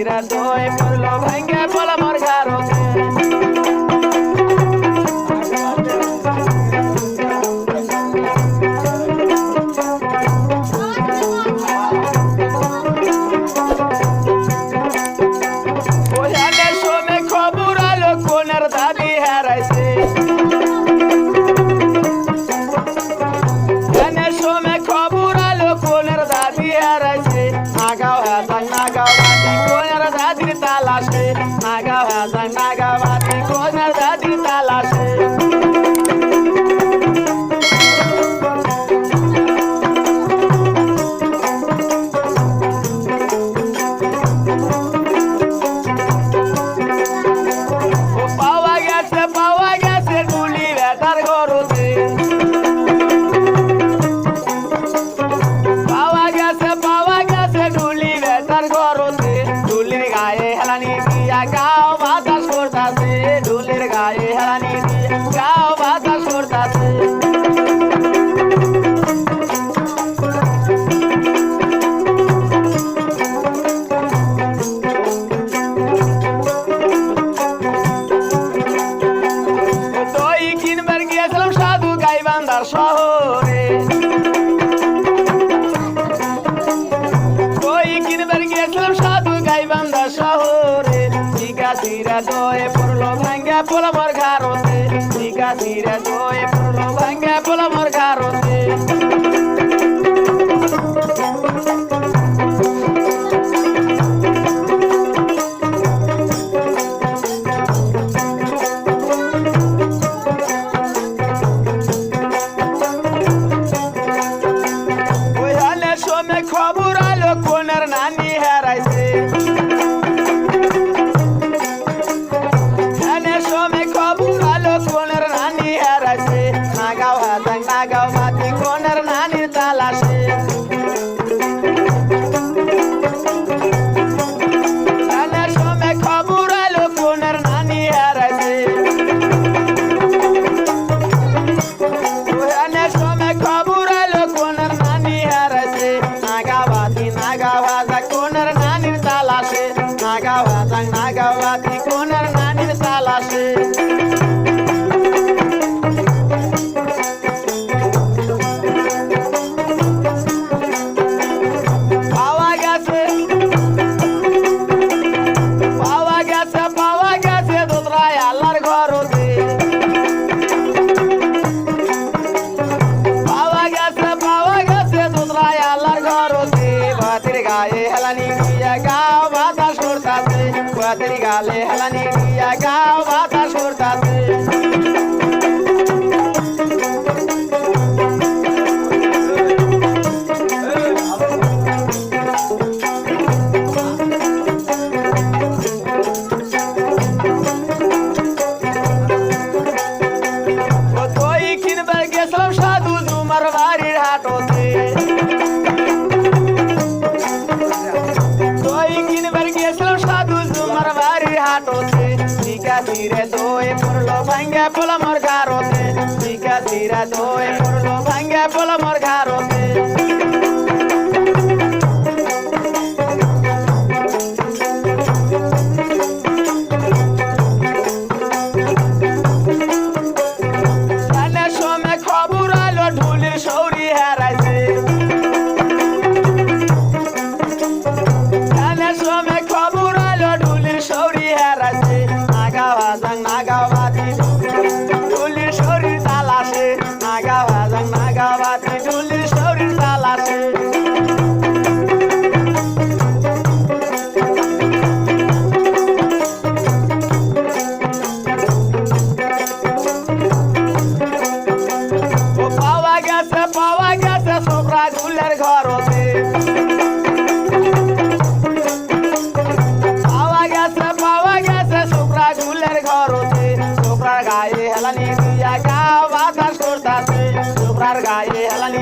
সিরা দই পড়লো ভাঙ্গে পোলা মোর ঘাড়তে নাগাবাতি কোনার দাদির তালাশে পাওয়া গেছে গুলি বেটার গরুতে পাওয়া গেছে গুলি বেটার গরুতে গুলির গায়ে হেলানি দিয়া গাও বাতাস করতাছে ঢোলের গায়ে হেলানি দিয়া গাও বাতাস করতাছে দই কিনবার গিয়েছিলাম সাধু গাইবান্ধার শহরে দই কিনবার গিয়েছিলাম সাধু গাইবান্ধার শহরে সিরা দয়ে পড়লো ভাঙ্গে পোলা মোর ঘাড়তে সিরা দয়ে পড়লো ভাঙ্গে পোলা মোর ঘাড়তে ওই হালে সময় খবর আলো কোনের নানি হারাইছে নাগাবাতি কোনার নানির তালাশে সময় খবর আলো কোনার নানি হারাইছে সময় খবর আলো কোনার নানি হারাইছে নাগাবাতি কোনার নানির তালাশে নাগাবাতি কোনার নানির তালাশে গায়ে হেলানি দিয়া গাও বাতাস করতাছে কুয়াতের গালে হেলানি দিয়া গাও বাতাস করতাছে দই কিনবার গেছিলাম সাধু জুমার বাড়ির হাটতে সিরা দয়ে পড়লো ভাঙ্গে পোলা মোর ঘাড়তে সিরা দয়ে পড়লো ভাঙ্গে পোলা মোর ঘাড়তে সময় খবর আলো ঢোলের সৌরি হারাইছে সময় খবর আলো ঢোলের সৌরি হারাইছে নাগাবাতি ঢোলের শরীর তালাশে নাগাবাতি ঢোলের শরীর তালাশে পাওয়া গেছে ছোকরা গুলের ঘরতে পাওয়া গেছে ছোকরা গুলের ঘরতে ছোকরার গায়ে হেলানি দিয়া গাও বাতাস করতাছে ছোকরার গায়ে হেলানি